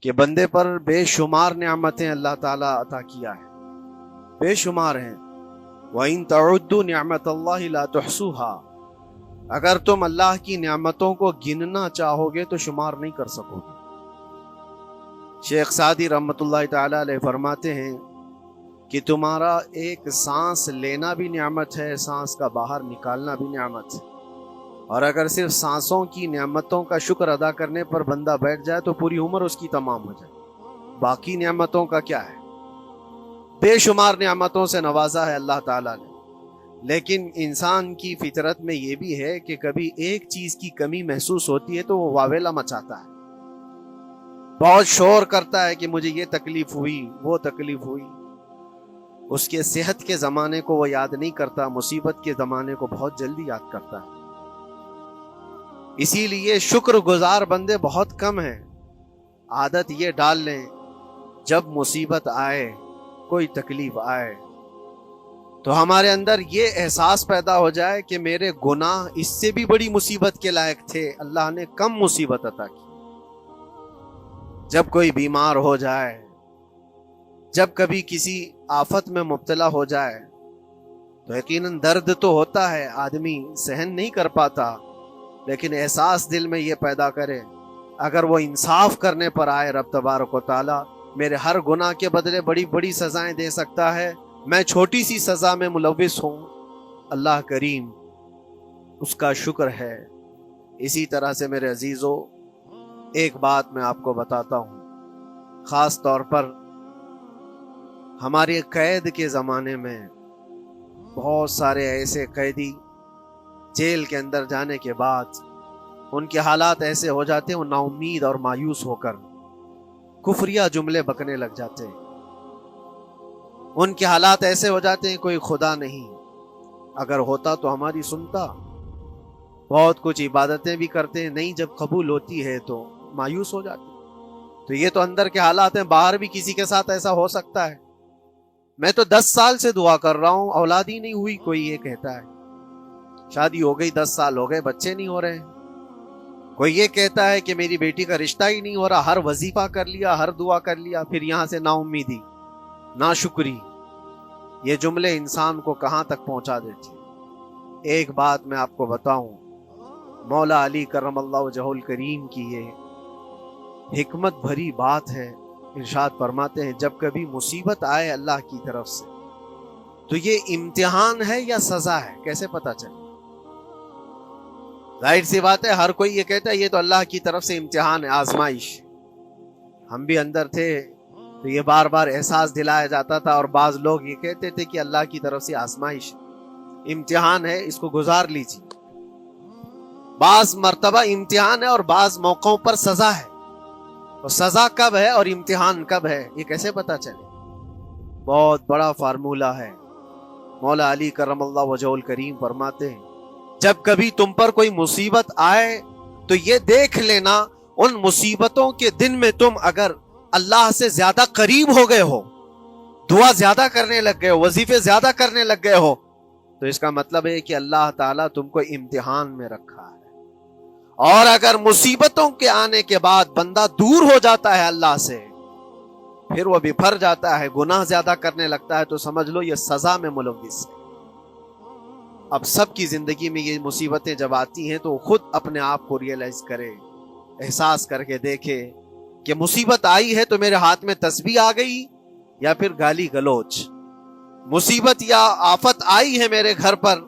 کہ بندے پر بے شمار نعمتیں اللہ تعالیٰ عطا کیا ہے، بے شمار ہیں۔ وَإِن تَعُدُّوا نِعْمَتَ اللَّهِ لَا تُحْصُوهَا، اگر تم اللہ کی نعمتوں کو گننا چاہو گے تو شمار نہیں کر سکو گے۔ شیخ سعدی رحمۃ اللہ تعالیٰ علیہ فرماتے ہیں کہ تمہارا ایک سانس لینا بھی نعمت ہے، سانس کا باہر نکالنا بھی نعمت ہے، اور اگر صرف سانسوں کی نعمتوں کا شکر ادا کرنے پر بندہ بیٹھ جائے تو پوری عمر اس کی تمام ہو جائے۔ باقی نعمتوں کا کیا ہے؟ بے شمار نعمتوں سے نوازا ہے اللہ تعالیٰ نے، لیکن انسان کی فطرت میں یہ بھی ہے کہ کبھی ایک چیز کی کمی محسوس ہوتی ہے تو وہ واویلا مچاتا ہے، بہت شور کرتا ہے کہ مجھے یہ تکلیف ہوئی، وہ تکلیف ہوئی۔ اس کے صحت کے زمانے کو وہ یاد نہیں کرتا، مصیبت کے زمانے کو بہت جلدی یاد کرتا ہے۔ اسی لیے شکر گزار بندے بہت کم ہیں۔ عادت یہ ڈال لیں، جب مصیبت آئے، کوئی تکلیف آئے، تو ہمارے اندر یہ احساس پیدا ہو جائے کہ میرے گناہ اس سے بھی بڑی مصیبت کے لائق تھے، اللہ نے کم مصیبت عطا کی۔ جب کوئی بیمار ہو جائے، جب کبھی کسی آفت میں مبتلا ہو جائے تو یقیناً درد تو ہوتا ہے، آدمی سہن نہیں کر پاتا، لیکن احساس دل میں یہ پیدا کرے اگر وہ انصاف کرنے پر آئے رب تبارک و تعالی میرے ہر گناہ کے بدلے بڑی بڑی سزائیں دے سکتا ہے، میں چھوٹی سی سزا میں ملوث ہوں، اللہ کریم اس کا شکر ہے۔ اسی طرح سے میرے عزیزو، ایک بات میں آپ کو بتاتا ہوں، خاص طور پر ہمارے قید کے زمانے میں بہت سارے ایسے قیدی جیل کے اندر جانے کے بعد ان کے حالات ایسے ہو جاتے ہیں، وہ نا امید اور مایوس ہو کر کفریہ جملے بکنے لگ جاتے ہیں۔ ان کے حالات ایسے ہو جاتے ہیں کوئی خدا نہیں، اگر ہوتا تو ہماری سنتا، بہت کچھ عبادتیں بھی کرتے ہیں، نہیں جب قبول ہوتی ہے تو مایوس ہو جاتے ہیں۔ تو یہ تو اندر کے حالات ہیں، باہر بھی کسی کے ساتھ ایسا ہو سکتا ہے۔ میں تو 10 سال سے دعا کر رہا ہوں، اولاد ہی نہیں ہوئی، کوئی یہ کہتا ہے شادی ہو گئی 10 سال ہو گئے بچے نہیں ہو رہے ہیں، کوئی یہ کہتا ہے کہ میری بیٹی کا رشتہ ہی نہیں ہو رہا، ہر وظیفہ کر لیا، ہر دعا کر لیا، پھر یہاں سے نا امیدی، ناشکری، یہ جملے انسان کو کہاں تک پہنچا دیتے۔ ایک بات میں آپ کو بتاؤں، مولا علی کرم اللہ وجہہ الکریم کی یہ حکمت بھری بات ہے، ارشاد فرماتے ہیں جب کبھی مصیبت آئے اللہ کی طرف سے تو یہ امتحان ہے یا سزا ہے، کیسے پتا چلے؟ ظاہر سی بات ہے، ہر کوئی یہ کہتا ہے یہ تو اللہ کی طرف سے امتحان ہے، آزمائش۔ ہم بھی اندر تھے تو یہ بار بار احساس دلایا جاتا تھا، اور بعض لوگ یہ کہتے تھے کہ اللہ کی طرف سے آزمائش، امتحان ہے، اس کو گزار لیجیے۔ بعض مرتبہ امتحان ہے اور بعض موقعوں پر سزا ہے، تو سزا کب ہے اور امتحان کب ہے یہ کیسے پتا چلے؟ بہت بڑا فارمولہ ہے۔ مولا علی کرم اللہ وجہہ الکریم فرماتے ہیں جب کبھی تم پر کوئی مصیبت آئے تو یہ دیکھ لینا ان مصیبتوں کے دن میں تم اگر اللہ سے زیادہ قریب ہو گئے ہو، دعا زیادہ کرنے لگ گئے ہو، وظیفے زیادہ کرنے لگ گئے ہو، تو اس کا مطلب ہے کہ اللہ تعالیٰ تم کو امتحان میں رکھا ہے۔ اور اگر مصیبتوں کے آنے کے بعد بندہ دور ہو جاتا ہے اللہ سے، پھر وہ بپھر جاتا ہے، گناہ زیادہ کرنے لگتا ہے، تو سمجھ لو یہ سزا میں ملوث ہے۔ اب سب کی زندگی میں یہ مصیبتیں جب آتی ہیں تو خود اپنے آپ کو ریئلائز کرے، احساس کر کے دیکھے کہ مصیبت آئی ہے تو میرے ہاتھ میں تسبیح آ گئی یا پھر گالی گلوچ، مصیبت یا آفت آئی ہے میرے گھر پر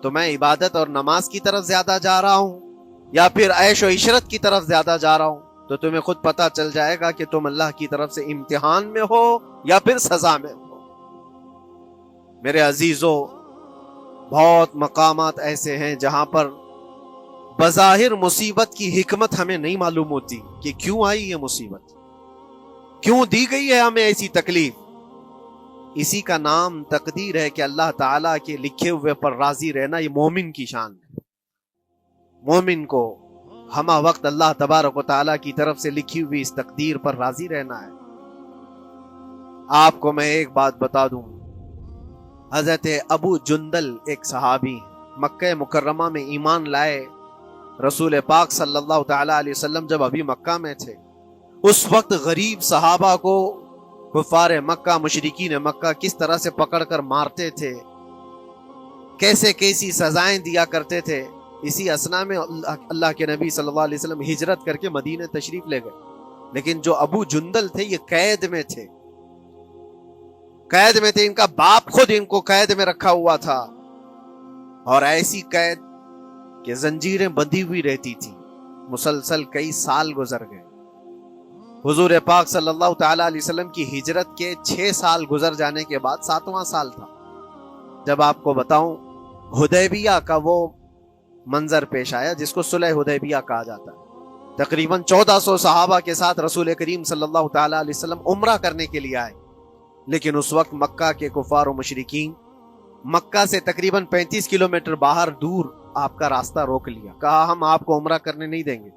تو میں عبادت اور نماز کی طرف زیادہ جا رہا ہوں یا پھر عیش و عشرت کی طرف زیادہ جا رہا ہوں، تو تمہیں خود پتا چل جائے گا کہ تم اللہ کی طرف سے امتحان میں ہو یا پھر سزا میں ہو۔ میرے عزیزو، بہت مقامات ایسے ہیں جہاں پر بظاہر مصیبت کی حکمت ہمیں نہیں معلوم ہوتی کہ کیوں آئی یہ مصیبت، کیوں دی گئی ہے ہمیں ایسی تکلیف۔ اسی کا نام تقدیر ہے کہ اللہ تعالیٰ کے لکھے ہوئے پر راضی رہنا یہ مومن کی شان ہے۔ مومن کو ہمہ وقت اللہ تبارک و تعالیٰ کی طرف سے لکھی ہوئی اس تقدیر پر راضی رہنا ہے۔ آپ کو میں ایک بات بتا دوں، حضرت ابو جندل ایک صحابی مکہ مکرمہ میں ایمان لائے، رسول پاک صلی اللہ تعالیٰ علیہ وسلم جب ابھی مکہ میں تھے، اس وقت غریب صحابہ کو کفار مکہ، مشرکین مکہ کس طرح سے پکڑ کر مارتے تھے، کیسے کیسی سزائیں دیا کرتے تھے، اسی اسنا میں اللہ کے نبی صلی اللہ علیہ وسلم ہجرت کر کے مدینہ تشریف لے گئے. لیکن جو ابو جندل تھے یہ قید میں تھے، قید میں تھے. ان کا باپ خود ان کو قید میں رکھا ہوا تھا، اور ایسی قید کہ زنجیریں بندھی ہوئی رہتی تھی. مسلسل کئی سال گزر گئے. حضور پاک صلی اللہ تعالی علیہ وسلم کی ہجرت کے 6 سال گزر جانے کے بعد 7واں سال تھا جب آپ کو بتاؤں حدیبیہ کا وہ منظر پیش آیا جس کو صلح حدیبیہ کہا جاتا ہے. تقریباً 1400 صحابہ کے ساتھ رسول کریم صلی اللہ تعالی علیہ وسلم عمرہ کرنے کے لیے آئے. لیکن اس وقت مکہ کے کفار و مشرکین مکہ سے تقریباً 35 کلومیٹر باہر دور آپ کا راستہ روک لیا. کہا ہم آپ کو عمرہ کرنے نہیں دیں گے،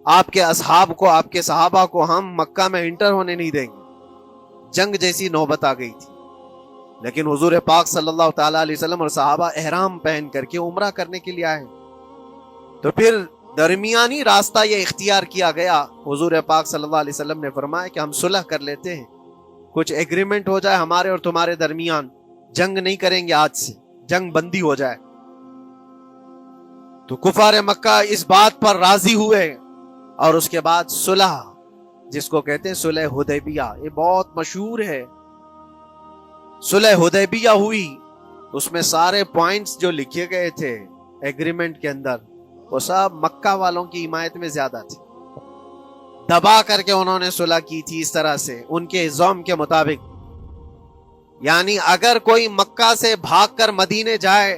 آپ کے اصحاب کو، آپ کے صحابہ کو ہم مکہ میں انٹر ہونے نہیں دیں گے. جنگ جیسی نوبت آ گئی تھی. لیکن حضور پاک صلی اللہ تعالی علیہ وسلم اور صحابہ احرام پہن کر کے عمرہ کرنے کے لیے آئے. تو پھر درمیانی راستہ یہ اختیار کیا گیا. حضور پاک صلی اللہ علیہ وسلم نے فرمایا کہ ہم صلح کر لیتے ہیں، کچھ ایگریمنٹ ہو جائے ہمارے اور تمہارے درمیان، جنگ نہیں کریں گے، آج سے جنگ بندی ہو جائے. تو کفار مکہ اس بات پر راضی ہوئے، اور اس کے بعد صلح، جس کو کہتے ہیں صلح حدیبیہ، یہ بہت مشہور ہے. صلح حدیبیہ ہوئی، اس میں سارے پوائنٹس جو لکھے گئے تھے ایگریمنٹ کے اندر وہ سب مکہ والوں کی حمایت میں زیادہ تھے. دبا کر کے انہوں نے صلح کی تھی اس طرح سے ان کے زوم کے مطابق. یعنی اگر کوئی مکہ سے بھاگ کر مدینے جائے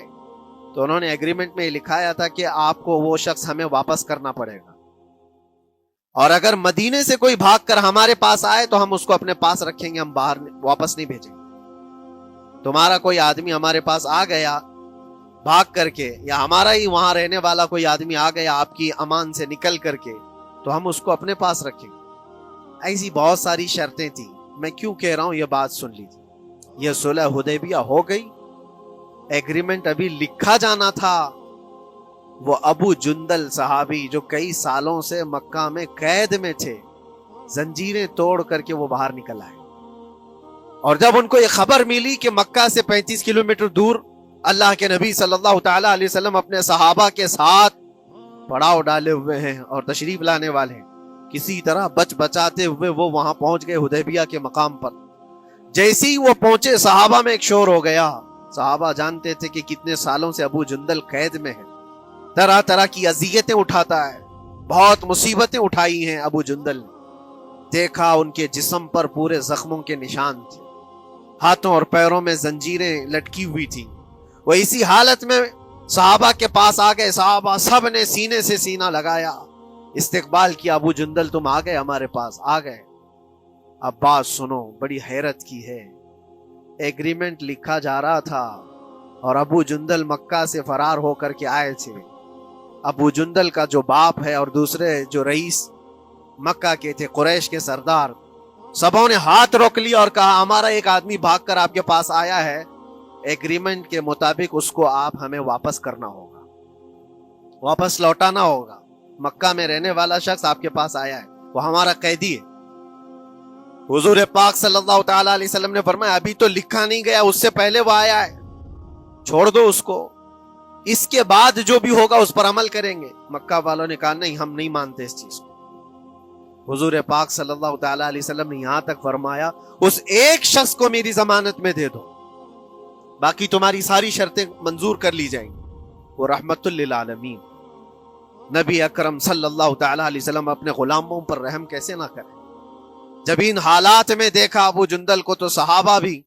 تو انہوں نے ایگریمنٹ میں لکھایا تھا کہ آپ کو وہ شخص ہمیں واپس کرنا پڑے گا، اور اگر مدینے سے کوئی بھاگ کر ہمارے پاس آئے تو ہم اس کو اپنے پاس رکھیں گے، ہم باہر واپس نہیں بھیجیں گے. تمہارا کوئی آدمی ہمارے پاس آ گیا بھاگ کر کے، یا ہمارا ہی وہاں رہنے والا کوئی آدمی آ گیا آپ کی امان سے نکل کر کے، تو ہم اس کو اپنے پاس رکھیں گے. ایسی بہت ساری شرطیں تھیں. میں کیوں کہہ رہا ہوں یہ بات سن لیجیے. یہ صلح حدیبیہ ہو گئی، ایگریمنٹ ابھی لکھا جانا تھا. وہ ابو جندل صحابی جو کئی سالوں سے مکہ میں قید میں تھے، زنجیریں توڑ کر کے وہ باہر نکل آئے. اور جب ان کو یہ خبر ملی کہ مکہ سے 35 کلومیٹر دور اللہ کے نبی صلی اللہ تعالی علیہ وسلم اپنے صحابہ کے ساتھ پڑاؤ ڈالے ہوئے ہیں اور تشریف لانے والے ہیں، کسی طرح بچ بچاتے ہوئے وہ وہاں پہنچ گئے حدیبیہ کے مقام پر. جیسے ہی وہ پہنچے صحابہ میں ایک شور ہو گیا. صحابہ جانتے تھے کہ کتنے سالوں سے ابو جندل قید میں ہے، طرح طرح کی اذیتیں اٹھاتا ہے، بہت مصیبتیں اٹھائی ہیں ابو جندل نے. دیکھا ان کے جسم پر پورے زخموں کے نشان تھے، ہاتھوں اور پیروں میں زنجیریں لٹکی ہوئی تھی. وہ اسی حالت میں صحابہ کے پاس آ گئے. صحابہ سب نے سینے سے سینہ لگایا، استقبال کیا. ابو جندل تم آ گئے ہمارے پاس، آ گئے. اب بات سنو، بڑی حیرت کی ہے. ایگریمنٹ لکھا جا رہا تھا اور ابو جندل مکہ سے فرار ہو کر کے آئے تھے. ابو جندل کا جو باپ ہے اور دوسرے جو رئیس مکہ کے تھے، قریش کے سردار، سبوں نے ہاتھ روک لیا اور کہا ہمارا ایک آدمی بھاگ کر آپ کے پاس آیا ہے، ایگریمنٹ کے مطابق اس کو آپ ہمیں واپس کرنا ہوگا، واپس لوٹانا ہوگا. مکہ میں رہنے والا شخص آپ کے پاس آیا ہے، وہ ہمارا قیدی ہے. حضور پاک صلی اللہ تعالی علیہ وسلم نے فرمایا ابھی تو لکھا نہیں گیا، اس سے پہلے وہ آیا ہے، چھوڑ دو اس کو، اس کے بعد جو بھی ہوگا اس پر عمل کریں گے. مکہ والوں نے کہا نہیں، ہم نہیں مانتے اس چیز کو. حضور پاک صلی اللہ تعالی علیہ وسلم نے یہاں تک فرمایا اس ایک شخص کو میری ضمانت میں دے دو، باقی تمہاری ساری شرطیں منظور کر لی جائیں گی. وہ رحمت للعالمین نبی اکرم صلی اللہ تعالی علیہ وسلم اپنے غلاموں پر رحم کیسے نہ کریں. جب ان حالات میں دیکھا ابو جندل کو تو صحابہ بھی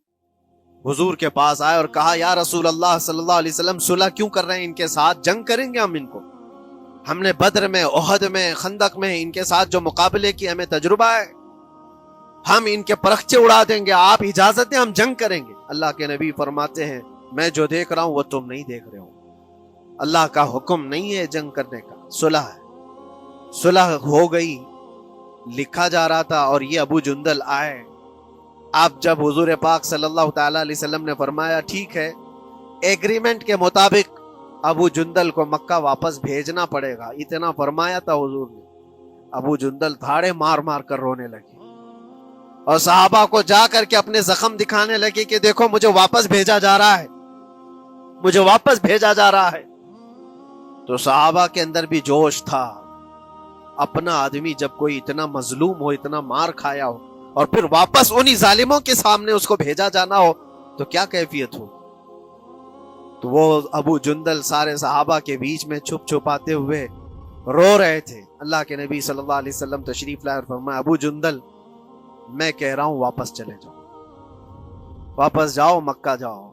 حضور کے پاس آئے اور کہا یا رسول اللہ صلی اللہ علیہ وسلم صلح کیوں کر رہے ہیں ان کے ساتھ؟ جنگ کریں گے ہم ان کو، ہم نے بدر میں، احد میں، خندق میں ان کے ساتھ جو مقابلے کی ہمیں تجربہ ہے، ہم ان کے پرخچے اڑا دیں گے، آپ اجازت دیں ہم جنگ کریں گے. اللہ کے نبی فرماتے ہیں میں جو دیکھ رہا ہوں وہ تم نہیں دیکھ رہے ہو. اللہ کا حکم نہیں ہے جنگ کرنے کا، صلح ہے. صلح ہو گئی، لکھا جا رہا تھا، اور یہ ابو جندل آئے. اب جب حضور پاک صلی اللہ تعالی علیہ وسلم نے فرمایا ٹھیک ہے ایگریمنٹ کے مطابق ابو جندل کو مکہ واپس بھیجنا پڑے گا، اتنا فرمایا تھا حضور نے. ابو جندل دھاڑے مار مار کر رونے لگے اور صحابہ کو جا کر کے اپنے زخم دکھانے لگے کہ دیکھو مجھے واپس بھیجا جا رہا ہے، مجھے واپس بھیجا جا رہا ہے۔ تو صحابہ کے اندر بھی جوش تھا، اپنا آدمی جب کوئی اتنا مظلوم ہو، اتنا مار کھایا ہو، اور پھر واپس انہی ظالموں کے سامنے اس کو بھیجا جانا ہو تو کیا کیفیت ہو۔ تو وہ ابو جندل سارے صحابہ کے بیچ میں چھپ چھپاتے ہوئے رو رہے تھے۔ اللہ کے نبی صلی اللہ علیہ وسلم تشریف لائے اور فرمایا ابو جندل میں کہہ رہا ہوں واپس چلے جاؤ، واپس جاؤ، مکہ جاؤ۔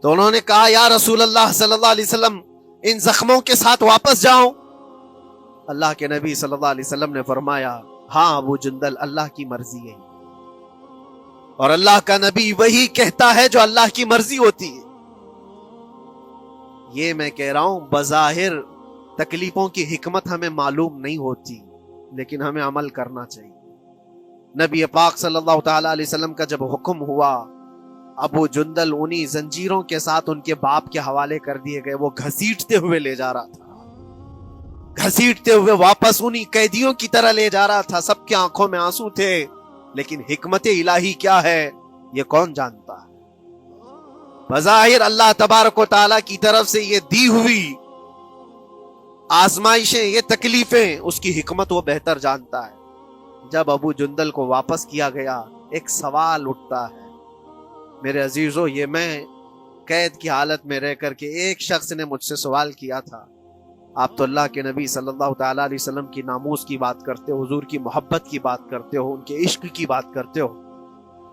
تو انہوں نے کہا یا رسول اللہ صلی اللہ علیہ وسلم ان زخموں کے ساتھ واپس جاؤں؟ اللہ کے نبی صلی اللہ علیہ وسلم نے فرمایا ہاں ابو جندل، اللہ کی مرضی ہے، اور اللہ کا نبی وہی کہتا ہے جو اللہ کی مرضی ہوتی ہے۔ یہ میں کہہ رہا ہوں بظاہر تکلیفوں کی حکمت ہمیں معلوم نہیں ہوتی، لیکن ہمیں عمل کرنا چاہیے۔ نبی پاک صلی اللہ تعالی علیہ وسلم کا جب حکم ہوا، ابو جندل انہی زنجیروں کے ساتھ ان کے باپ کے حوالے کر دیے گئے۔ وہ گھسیٹتے ہوئے لے جا رہا تھا، گھسیٹتے ہوئے واپس انہی قیدیوں کی طرح لے جا رہا تھا۔ سب کی آنکھوں میں آنسو تھے، لیکن حکمت الہی کیا ہے یہ کون جانتا ہے۔ بظاہر اللہ تبارک و تعالیٰ کی طرف سے یہ دی ہوئی آزمائشیں، یہ تکلیفیں، اس کی حکمت وہ بہتر جانتا ہے۔ جب ابو جندل کو واپس کیا گیا، ایک سوال اٹھتا ہے میرے عزیزو، یہ میں قید کی حالت میں رہ کر کے ایک شخص نے مجھ سے سوال کیا تھا، آپ تو اللہ کے نبی صلی اللہ تعالیٰ علیہ وسلم کی ناموس کی بات کرتے ہو، حضور کی محبت کی بات کرتے ہو، ان کے عشق کی بات کرتے ہو،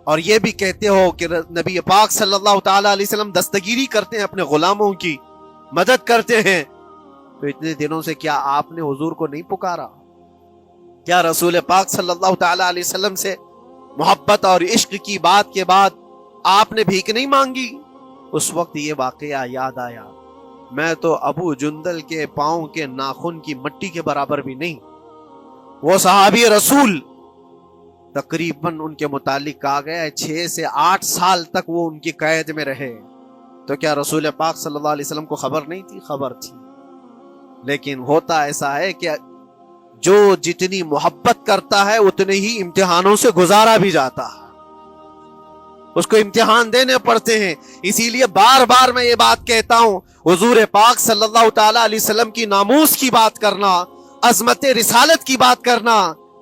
اور یہ بھی کہتے ہو کہ نبی پاک صلی اللہ تعالیٰ علیہ وسلم دستگیری کرتے ہیں، اپنے غلاموں کی مدد کرتے ہیں، تو اتنے دنوں سے کیا آپ نے حضور کو نہیں پکارا؟ کیا رسول پاک صلی اللہ تعالیٰ علیہ وسلم سے محبت اور عشق کی بات کے بعد آپ نے بھیک نہیں مانگی؟ اس وقت یہ واقعہ یاد آیا، میں تو ابو جندل کے پاؤں کے ناخن کی مٹی کے برابر بھی نہیں۔ وہ صحابی رسول تقریباً ان کے متعلق کہا گیا ہے 6 سے 8 سال تک وہ ان کی قید میں رہے۔ تو کیا رسول پاک صلی اللہ علیہ وسلم کو خبر نہیں تھی؟ خبر تھی، لیکن ہوتا ایسا ہے کہ جو جتنی محبت کرتا ہے اتنے ہی امتحانوں سے گزارا بھی جاتا ہے، اس کو امتحان دینے پڑتے ہیں۔ اسی لیے بار بار میں یہ بات کہتا ہوں، حضور پاک صلی اللہ تعالی علیہ وسلم کی ناموس کی بات کرنا، عظمت رسالت کی بات کرنا،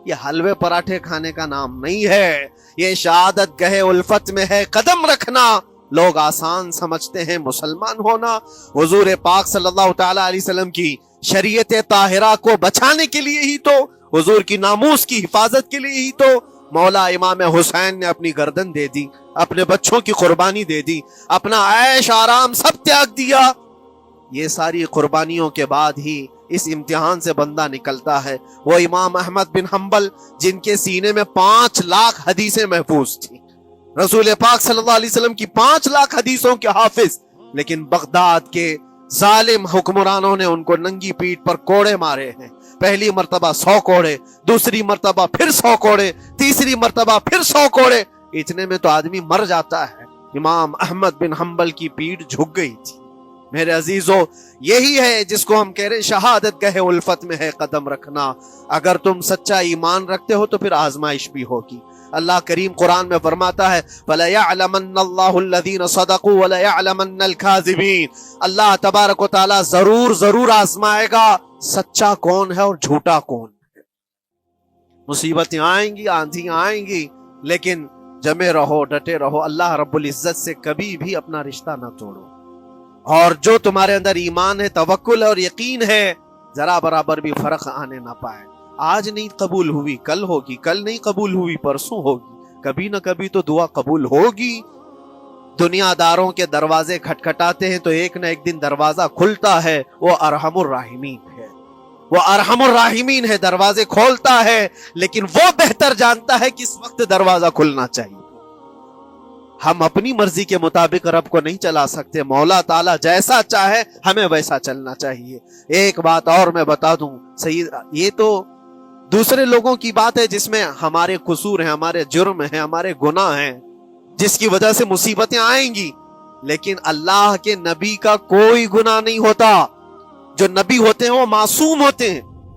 یہ حلوے پراٹھے کھانے کا نام نہیں ہے، یہ شہادت گہے الفت میں ہے قدم رکھنا۔ لوگ آسان سمجھتے ہیں مسلمان ہونا، حضور پاک صلی اللہ تعالی علیہ وسلم کی شریعت طاہرہ کو بچانے کے لیے ہی تو، حضور کی ناموس کی حفاظت کے لیے ہی تو مولا امام حسین نے اپنی گردن دے دی، اپنے بچوں کی قربانی دے دی، اپنا عیش آرام سب تیاگ دیا۔ یہ ساری قربانیوں کے بعد ہی اس امتحان سے بندہ نکلتا ہے۔ وہ امام احمد بن حنبل جن کے سینے میں 5 لاکھ حدیثیں محفوظ تھیں، رسول پاک صلی اللہ علیہ وسلم کی 5 لاکھ حدیثوں کے حافظ، لیکن بغداد کے ظالم حکمرانوں نے ان کو ننگی پیٹھ پر کوڑے مارے ہیں۔ پہلی مرتبہ 100 کوڑے، دوسری مرتبہ پھر 100 کوڑے، تیسری مرتبہ پھر 100 کوڑے، اتنے میں تو آدمی مر جاتا ہے۔ امام احمد بن حنبل کی پیٹھ جھک گئی تھی۔ میرے عزیزو، یہی ہے جس کو ہم کہہ رہے شہادت گہے الفت میں ہے قدم رکھنا۔ اگر تم سچا ایمان رکھتے ہو تو پھر آزمائش بھی ہوگی۔ اللہ کریم قرآن میں فرماتا ہے وَلَيَعْلَمَنَّ اللَّهُ الَّذِينَ صَدَقُوا وَلَيَعْلَمَنَّ الْكَاذِبِينَ۔ اللہ تبارک و تعالیٰ ضرور آزمائے گا سچا کون ہے اور جھوٹا کون ہے۔ مصیبتیں آئیں گی، آندھیاں آئیں گی، لیکن جمے رہو، ڈٹے رہو، اللہ رب العزت سے کبھی بھی اپنا رشتہ نہ توڑو، اور جو تمہارے اندر ایمان ہے، توکل اور یقین ہے، ذرا برابر بھی فرق آنے نہ پائے۔ آج نہیں قبول ہوئی کل ہوگی، کل نہیں قبول ہوئی پرسوں ہوگی، کبھی نہ کبھی تو دعا قبول ہوگی۔ دنیا داروں کے دروازے کھٹکھٹاتے ہیں تو ایک نہ ایک دن دروازہ کھلتا ہے، وہ ارحم الراحمین ہے، وہ ارحم الراحمین ہے، دروازے کھولتا ہے، لیکن وہ بہتر جانتا ہے کس وقت دروازہ کھلنا چاہیے۔ ہم اپنی مرضی کے مطابق رب کو نہیں چلا سکتے، مولا تعالیٰ جیسا چاہے ہمیں ویسا چلنا چاہیے۔ ایک بات اور میں بتا دوں سید، یہ تو دوسرے لوگوں کی بات ہے جس میں ہمارے قصور ہیں، ہمارے جرم ہیں، ہمارے گناہ ہیں، جس کی وجہ سے مصیبتیں آئیں گی، لیکن اللہ کے نبی کا کوئی گناہ نہیں ہوتا۔ جو نبی ہوتے ہیں وہ معصوم ہوتے ہیں،